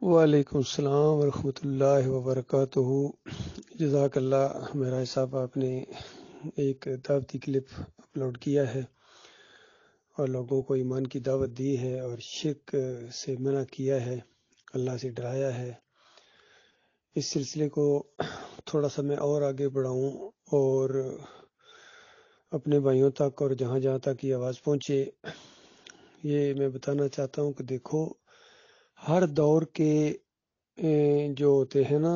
وعلیکم السلام ورحمۃ اللہ وبرکاتہ۔ جزاک اللہ میرا صاحب، آپ نے ایک دعوتی کلپ اپلوڈ کیا ہے اور لوگوں کو ایمان کی دعوت دی ہے اور شرک سے منع کیا ہے، اللہ سے ڈرایا ہے۔ اس سلسلے کو تھوڑا سا میں اور آگے بڑھاؤں اور اپنے بھائیوں تک اور جہاں جہاں تک یہ آواز پہنچے، یہ میں بتانا چاہتا ہوں کہ دیکھو، ہر دور کے جو ہوتے ہیں نا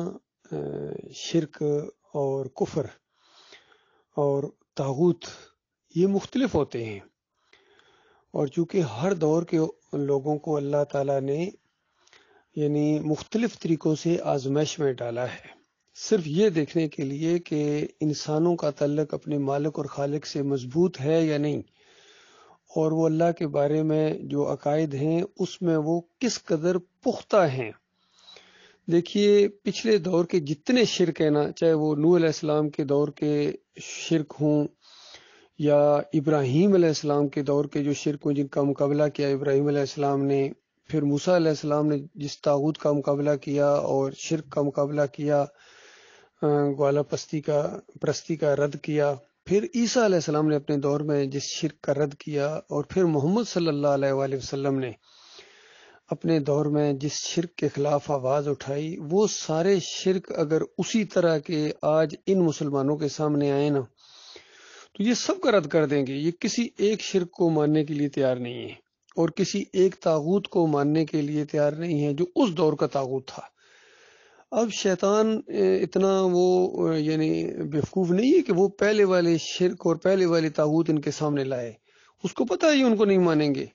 شرک اور کفر اور طاغوت، یہ مختلف ہوتے ہیں، اور چونکہ ہر دور کے لوگوں کو اللہ تعالیٰ نے یعنی مختلف طریقوں سے آزمائش میں ڈالا ہے، صرف یہ دیکھنے کے لیے کہ انسانوں کا تعلق اپنے مالک اور خالق سے مضبوط ہے یا نہیں، اور وہ اللہ کے بارے میں جو عقائد ہیں اس میں وہ کس قدر پختہ ہیں۔ دیکھیے، پچھلے دور کے جتنے شرک ہیں نا، چاہے وہ نوح علیہ السلام کے دور کے شرک ہوں یا ابراہیم علیہ السلام کے دور کے جو شرک ہوں جن کا مقابلہ کیا ابراہیم علیہ السلام نے، پھر موسیٰ علیہ السلام نے جس طاغوت کا مقابلہ کیا اور شرک کا مقابلہ کیا، گوالا پرستی کا رد کیا، پھر عیسیٰ علیہ السلام نے اپنے دور میں جس شرک کا رد کیا، اور پھر محمد صلی اللہ علیہ وآلہ وسلم نے اپنے دور میں جس شرک کے خلاف آواز اٹھائی، وہ سارے شرک اگر اسی طرح کے آج ان مسلمانوں کے سامنے آئے نا، تو یہ سب کا رد کر دیں گے۔ یہ کسی ایک شرک کو ماننے کے لیے تیار نہیں ہے اور کسی ایک طاغوت کو ماننے کے لیے تیار نہیں ہے جو اس دور کا طاغوت تھا۔ اب شیطان اتنا وہ یعنی بیوقوف نہیں ہے کہ وہ پہلے والے شرک اور پہلے والے طاغوت ان کے سامنے لائے، اس کو پتہ ہے ان کو نہیں مانیں گے۔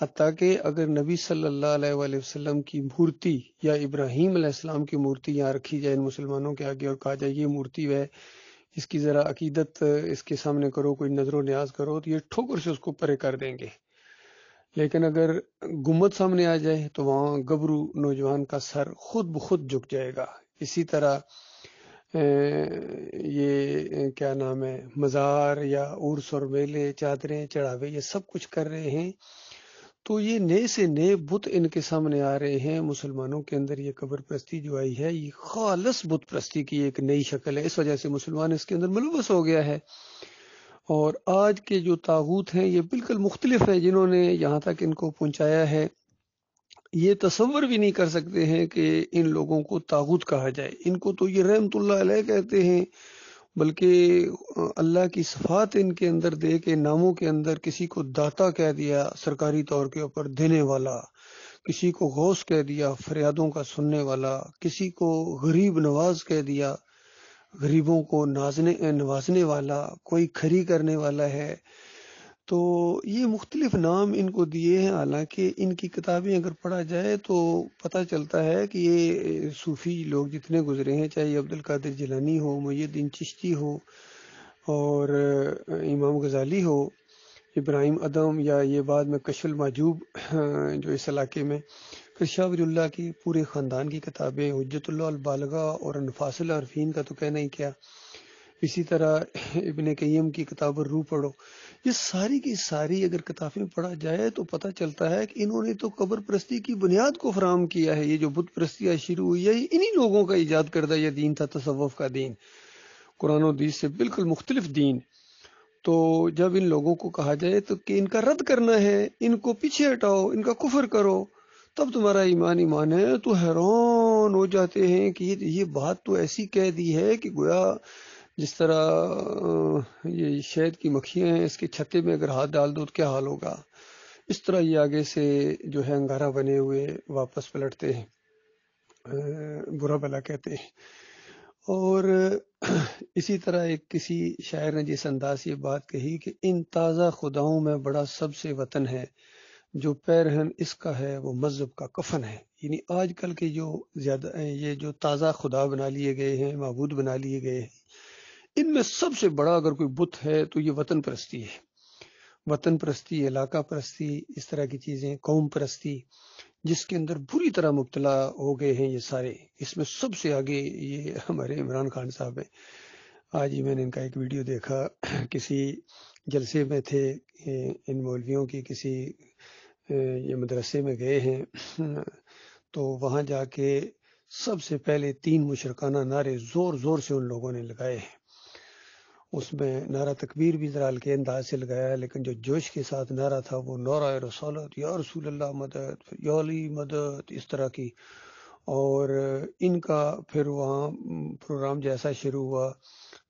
حتیٰ کہ اگر نبی صلی اللہ علیہ وآلہ وسلم کی مورتی یا ابراہیم علیہ السلام کی مورتی یہاں رکھی جائے ان مسلمانوں کے آگے اور کہا جائے یہ مورتی ہے، اس کی ذرا عقیدت اس کے سامنے کرو، کوئی نظر و نیاز کرو، تو یہ ٹھوکر سے اس کو پرے کر دیں گے۔ لیکن اگر گنبد سامنے آ جائے تو وہاں گبرو نوجوان کا سر خود بخود جھک جائے گا۔ اسی طرح یہ کیا نام ہے، مزار یا عرس اور میلے، چادریں چڑھاوے، یہ سب کچھ کر رہے ہیں، تو یہ نئے سے نئے بت ان کے سامنے آ رہے ہیں۔ مسلمانوں کے اندر یہ قبر پرستی جو آئی ہے، یہ خالص بت پرستی کی ایک نئی شکل ہے، اس وجہ سے مسلمان اس کے اندر ملوث ہو گیا ہے۔ اور آج کے جو طاغوت ہیں یہ بالکل مختلف ہیں، جنہوں نے یہاں تک ان کو پہنچایا ہے، یہ تصور بھی نہیں کر سکتے ہیں کہ ان لوگوں کو طاغوت کہا جائے۔ ان کو تو یہ رحمت اللہ علیہ کہتے ہیں، بلکہ اللہ کی صفات ان کے اندر دے کے ناموں کے اندر کسی کو داتا کہہ دیا سرکاری طور کے اوپر، دینے والا، کسی کو غوث کہہ دیا فریادوں کا سننے والا، کسی کو غریب نواز کہہ دیا غریبوں کو نوازنے والا، کوئی کھری کرنے والا ہے۔ تو یہ مختلف نام ان کو دیے ہیں، حالانکہ ان کی کتابیں اگر پڑھا جائے تو پتہ چلتا ہے کہ یہ صوفی لوگ جتنے گزرے ہیں، چاہے عبد القادر جیلانی ہو، محی الدین چشتی ہو اور امام غزالی ہو، ابراہیم ادم، یا یہ بعد میں کشف المحجوب جو اس علاقے میں، پھر شاہ ولی اللہ کی پورے خاندان کی کتابیں، حجت اللہ البالغہ اور انفاس العارفین کا تو کہنا ہی کیا، اسی طرح ابن قیم کی کتاب الروح پڑھو۔ یہ ساری کی ساری اگر کتابیں پڑھا جائے تو پتہ چلتا ہے کہ انہوں نے تو قبر پرستی کی بنیاد کو فراہم کیا ہے۔ یہ جو بت پرستیاں شروع ہوئی ہے، یہ انہی لوگوں کا ایجاد کردہ یہ دین تھا، تصوف کا دین، قرآن و حدیث سے بالکل مختلف دین۔ تو جب ان لوگوں کو کہا جائے تو کہ ان کا رد کرنا ہے، ان کو پیچھے ہٹاؤ، ان کا کفر کرو، تب تمہارا ایمان ہے، تو حیران ہو جاتے ہیں کہ یہ بات تو ایسی کہہ دی ہے کہ گویا جس طرح یہ شہد کی مکھیاں ہیں، اس کے چھتے میں اگر ہاتھ ڈال دو تو کیا حال ہوگا، اس طرح یہ آگے سے جو ہے انگارہ بنے ہوئے واپس پلٹتے ہیں، برا بلا کہتے ہیں۔ اور اسی طرح ایک کسی شاعر نے جس انداز سے یہ بات کہی کہ ان تازہ خداؤں میں بڑا سب سے وطن ہے، جو پیرہن اس کا ہے وہ مذہب کا کفن ہے۔ یعنی آج کل کے جو زیادہ یہ جو تازہ خدا بنا لیے گئے ہیں، معبود بنا لیے گئے ہیں، ان میں سب سے بڑا اگر کوئی بت ہے تو یہ وطن پرستی ہے۔ وطن پرستی، علاقہ پرستی، اس طرح کی چیزیں، قوم پرستی، جس کے اندر بری طرح مبتلا ہو گئے ہیں یہ سارے۔ اس میں سب سے آگے یہ ہمارے عمران خان صاحب ہیں۔ آج ہی میں نے ان کا ایک ویڈیو دیکھا، کسی جلسے میں تھے، ان مولویوں کی کسی یہ مدرسے میں گئے ہیں، تو وہاں جا کے سب سے پہلے 3 مشرکانہ نعرے زور زور سے ان لوگوں نے لگائے ہیں۔ اس میں نعرہ تکبیر بھی ذرا کے انداز سے لگایا ہے، لیکن جو جوش کے ساتھ نعرہ تھا وہ نعرہ رسالت، یا رسول اللہ مدد، یا علی مدد، اس طرح کی۔ اور ان کا پھر وہاں پروگرام جیسا شروع ہوا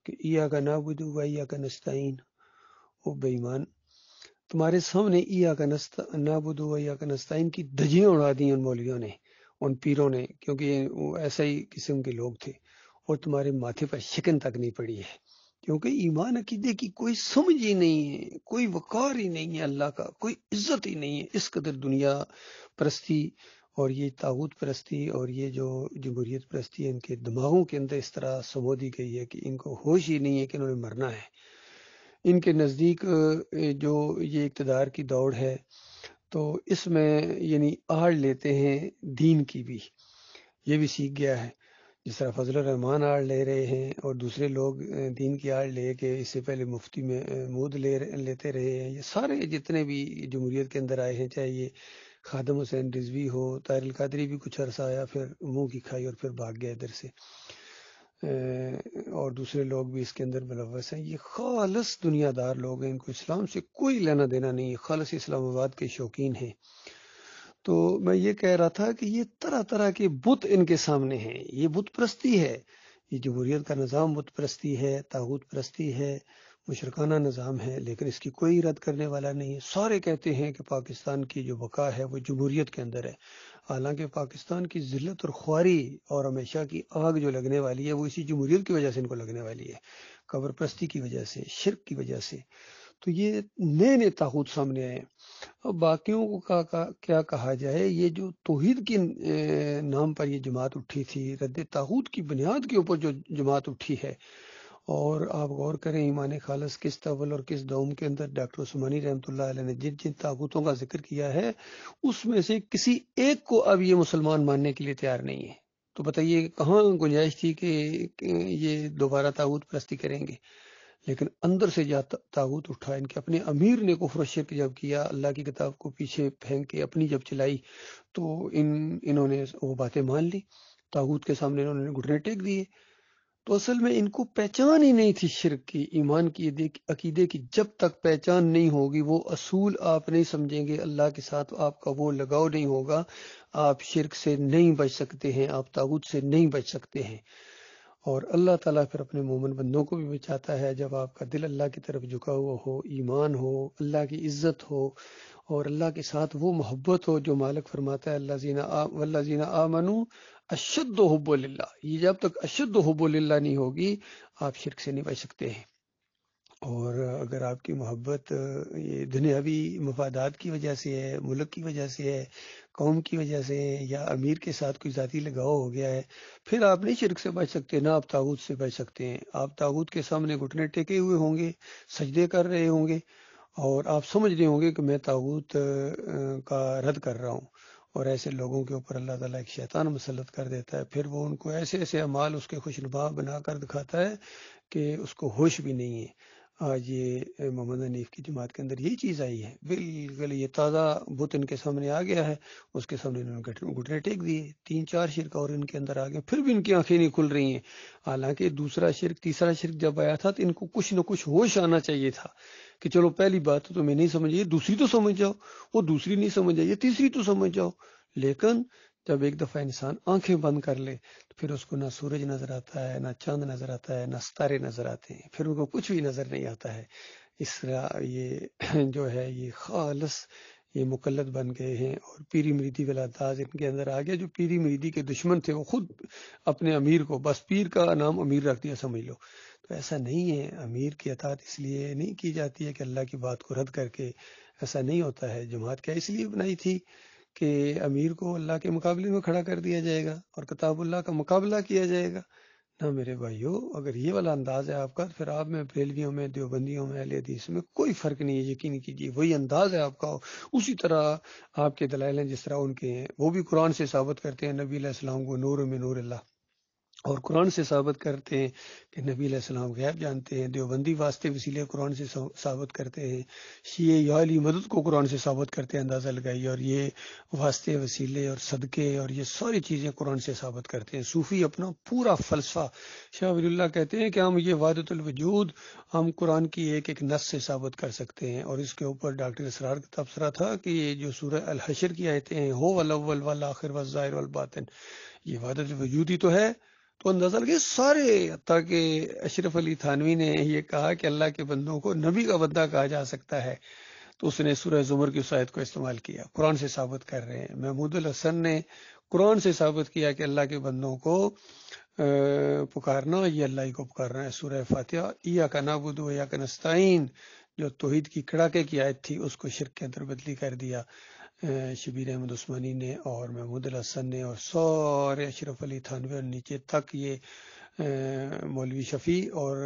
کہ ایاک نعبد و ایاک نستعین۔ او بے ایمان، تمہارے سامنے ایاک نعبد و ایاک نستعین کی دھجیاں اڑا دی ان مولویوں نے، ان پیروں نے، کیونکہ وہ ایسا ہی قسم کے لوگ تھے، اور تمہارے ماتھے پر شکن تک نہیں پڑی ہے، کیونکہ ایمان عقیدے کی کوئی سمجھ ہی نہیں ہے، کوئی وقار ہی نہیں ہے، اللہ کا کوئی عزت ہی نہیں ہے۔ اس قدر دنیا پرستی اور یہ طاغوت پرستی اور یہ جو جمہوریت پرستی ہے، ان کے دماغوں کے اندر اس طرح سمو دی گئی ہے کہ ان کو ہوش ہی نہیں ہے کہ انہوں نے مرنا ہے۔ ان کے نزدیک جو یہ اقتدار کی دوڑ ہے، تو اس میں یعنی آڑ لیتے ہیں دین کی بھی، یہ بھی سیکھ گیا ہے۔ جس طرح فضل الرحمان آڑ لے رہے ہیں اور دوسرے لوگ دین کی آڑ لے کے، اس سے پہلے مفتی محمود لیتے رہے ہیں، یہ سارے جتنے بھی جمہوریت کے اندر آئے ہیں، چاہے یہ خادم حسین رضوی ہو، طاہر القادری بھی کچھ عرصہ آیا، پھر منہ کی کھائی اور پھر بھاگ گیا ادھر سے، اور دوسرے لوگ بھی اس کے اندر ملوث ہیں۔ یہ خالص دنیا دار لوگ ہیں، ان کو اسلام سے کوئی لینا دینا نہیں ہے، خالص اسلام آباد کے شوقین ہیں۔ تو میں یہ کہہ رہا تھا کہ یہ طرح طرح کے بت ان کے سامنے ہیں، یہ بت پرستی ہے، یہ جمہوریت کا نظام بت پرستی ہے، طاغوت پرستی ہے، مشرکانہ نظام ہے، لیکن اس کی کوئی رد کرنے والا نہیں ہے۔ سارے کہتے ہیں کہ پاکستان کی جو بقا ہے وہ جمہوریت کے اندر ہے، حالانکہ پاکستان کی ذلت اور خواری اور ہمیشہ کی آگ جو لگنے والی ہے وہ اسی جمہوریت کی وجہ سے ان کو لگنے والی ہے، قبر پرستی کی وجہ سے، شرک کی وجہ سے۔ تو یہ نئے نئے طاغوت سامنے آئے۔ اب باقیوں کو کیا کہا جائے، یہ جو توحید کے نام پر یہ جماعت اٹھی تھی، رد طاغوت کی بنیاد کے اوپر جو جماعت اٹھی ہے، اور آپ غور کریں ایمان خالص کس اول اور کس دوم کے اندر ڈاکٹر عثمانی رحمۃ اللہ علیہ نے جن جن طاغوتوں کا ذکر کیا ہے، اس میں سے کسی ایک کو اب یہ مسلمان ماننے کے لیے تیار نہیں ہے۔ تو بتائیے کہاں گنجائش تھی کہ یہ دوبارہ طاغوت پرستی کریں گے؟ لیکن اندر سے جا طاغوت اٹھا، ان کے اپنے امیر نے کفر و شرک جب کیا، اللہ کی کتاب کو پیچھے پھینک کے اپنی جب چلائی، تو انہوں نے وہ باتیں مان لی، طاغوت کے سامنے انہوں نے گھٹنے ٹیک دیے۔ تو اصل میں ان کو پہچان ہی نہیں تھی شرک کی، ایمان کی، عقیدے کی۔ جب تک پہچان نہیں ہوگی، وہ اصول آپ نہیں سمجھیں گے، اللہ کے ساتھ آپ کا وہ لگاؤ نہیں ہوگا، آپ شرک سے نہیں بچ سکتے ہیں، آپ طاغوت سے نہیں بچ سکتے ہیں۔ اور اللہ تعالیٰ پھر اپنے مومن بندوں کو بھی بچاتا ہے جب آپ کا دل اللہ کی طرف جھکا ہوا ہو، ایمان ہو، اللہ کی عزت ہو، اور اللہ کے ساتھ وہ محبت ہو جو مالک فرماتا ہے والذین آمنوا اشد حب للہ۔ یہ جب تک اشد حب للہ نہیں ہوگی، آپ شرک سے نہیں بچ سکتے ہیں۔ اور اگر آپ کی محبت یہ دنیاوی مفادات کی وجہ سے ہے، ملک کی وجہ سے ہے، قوم کی وجہ سے ہے، یا امیر کے ساتھ کوئی ذاتی لگاؤ ہو گیا ہے، پھر آپ نہیں شرک سے بچ سکتے، نہ آپ طاغوت سے بچ سکتے ہیں۔ آپ طاغوت کے سامنے گھٹنے ٹیکے ہوئے ہوں گے، سجدے کر رہے ہوں گے، اور آپ سمجھ رہے ہوں گے کہ میں طاغوت کا رد کر رہا ہوں، اور ایسے لوگوں کے اوپر اللہ تعالیٰ ایک شیطان مسلط کر دیتا ہے، پھر وہ ان کو ایسے ایسے اعمال اس کے خوشنما بنا کر دکھاتا ہے کہ اس کو ہوش بھی نہیں ہے۔ آج یہ محمد حنیف کی جماعت کے اندر یہی چیز آئی ہے، بالکل یہ تازہ بت ان کے سامنے آ گیا ہے، اس کے سامنے انہوں نے گھٹنے ٹیک دیے، 3-4 شرک اور ان کے اندر آ گئے، پھر بھی ان کی آنکھیں نہیں کھل رہی ہیں۔ حالانکہ دوسرا شرک تیسرا شرک جب آیا تھا تو ان کو کچھ نہ کچھ ہوش آنا چاہیے تھا کہ چلو پہلی بات تو تمہیں نہیں سمجھیے، دوسری تو سمجھ جاؤ، وہ دوسری نہیں سمجھ آئیے، تیسری تو سمجھ جاؤ۔ لیکن جب ایک دفعہ انسان آنکھیں بند کر لے تو پھر اس کو نہ سورج نظر آتا ہے، نہ چاند نظر آتا ہے، نہ ستارے نظر آتے ہیں، پھر ان کو کچھ بھی نظر نہیں آتا ہے۔ اس طرح یہ جو ہے یہ خالص یہ مقلد بن گئے ہیں، اور پیری مریدی والا انداز ان کے اندر آ گیا۔ جو پیری مریدی کے دشمن تھے وہ خود اپنے امیر کو بس پیر کا نام امیر رکھ دیا، سمجھ لو۔ تو ایسا نہیں ہے، امیر کی اطاعت اس لیے نہیں کی جاتی ہے کہ اللہ کی بات کو رد کر کے، ایسا نہیں ہوتا ہے۔ جماعت کیا اس لیے بنائی تھی کہ امیر کو اللہ کے مقابلے میں کھڑا کر دیا جائے گا اور کتاب اللہ کا مقابلہ کیا جائے گا؟ نہ میرے بھائیو، اگر یہ والا انداز ہے آپ کا، پھر آپ میں بریلویوں میں، دیوبندیوں میں، اہل حدیث میں کوئی فرق نہیں ہے، یقین کیجیے وہی انداز ہے آپ کا، اسی طرح آپ کے دلائل ہیں جس طرح ان کے ہیں۔ وہ بھی قرآن سے ثابت کرتے ہیں نبی علیہ السلام کو نور من نور اللہ، اور قرآن سے ثابت کرتے ہیں کہ نبی علیہ السلام غیب جانتے ہیں۔ دیوبندی واسطے وسیلے قرآن سے ثابت کرتے ہیں۔ شیعہ یا علی مدد کو قرآن سے ثابت کرتے ہیں، اندازہ لگائیے۔ اور یہ واسطے وسیلے اور صدقے اور یہ ساری چیزیں قرآن سے ثابت کرتے ہیں۔ صوفی اپنا پورا فلسفہ، شاہ ولی اللہ کہتے ہیں کہ ہم یہ وحدت الوجود ہم قرآن کی ایک ایک نص سے ثابت کر سکتے ہیں۔ اور اس کے اوپر ڈاکٹر اسرار کا تبصرہ تھا کہ یہ جو سورہ الحشر کی آیتیں ہیں، ہو الاول والآخر والظاہر والباطن، یہ وحدت الوجود ہی تو ہے۔ تو اندازہ لگے سارے، حتیٰ کہ اشرف علی تھانوی نے یہ کہا کہ اللہ کے بندوں کو نبی کا بندہ کہا جا سکتا ہے، تو اس نے سورہ زمر کی اس آیت کو استعمال کیا، قرآن سے ثابت کر رہے ہیں۔ محمود الحسن نے قرآن سے ثابت کیا کہ اللہ کے بندوں کو پکارنا یہ اللہ ہی کو پکارنا ہے۔ سورہ فاتحہ ایاک نعبد و ایاک نستعین جو توحید کی کڑاکے کی آیت تھی، اس کو شرک کے اندر بدلی کر دیا شبیر احمد عثمانی نے اور محمود الحسن نے، اور سارے اشرف علی تھانوی اور نیچے تک یہ مولوی شفیع اور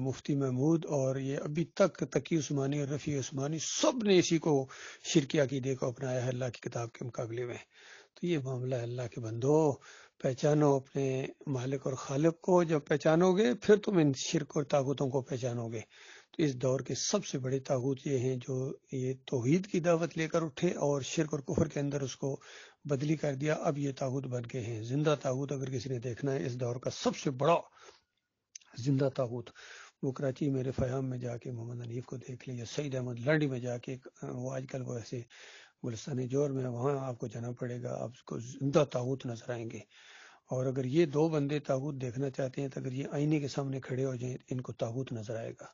مفتی محمود اور یہ ابھی تک تقی عثمانی اور رفیع عثمانی، سب نے اسی کو شرکی عقیدے کو اپنایا ہے اللہ کی کتاب کے مقابلے میں۔ تو یہ معاملہ ہے اللہ کے بندو، پہچانو اپنے مالک اور خالق کو، جب پہچانو گے پھر تم ان شرک اور طاغوتوں کو پہچانو گے۔ تو اس دور کے سب سے بڑے طاغوت یہ ہیں جو یہ توحید کی دعوت لے کر اٹھے اور شرک اور کفر کے اندر اس کو بدلی کر دیا۔ اب یہ طاغوت بن کے ہیں۔ زندہ طاغوت اگر کسی نے دیکھنا ہے اس دور کا سب سے بڑا زندہ طاغوت، وہ کراچی میرے فیام میں جا کے محمد حنیف کو دیکھ لیں، یا سعید احمد لنڈی میں جا کے، وہ آج کل وہ ایسے گلستان جوہر میں، وہاں آپ کو جانا پڑے گا، آپ کو زندہ طاغوت نظر آئیں گے۔ اور اگر یہ دو بندے طاغوت دیکھنا چاہتے ہیں تو اگر یہ آئینے کے سامنے کھڑے ہو جائیں ان کو طاغوت نظر آئے گا۔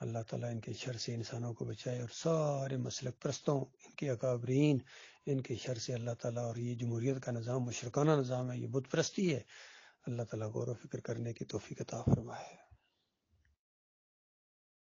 اللہ تعالیٰ ان کے شر سے انسانوں کو بچائے، اور سارے مسلک پرستوں، ان کے اکابرین، ان کے شر سے اللہ تعالیٰ۔ اور یہ جمہوریت کا نظام مشرکانہ نظام ہے، یہ بت پرستی ہے، اللہ تعالیٰ غور و فکر کرنے کی توفیق عطا فرمائے۔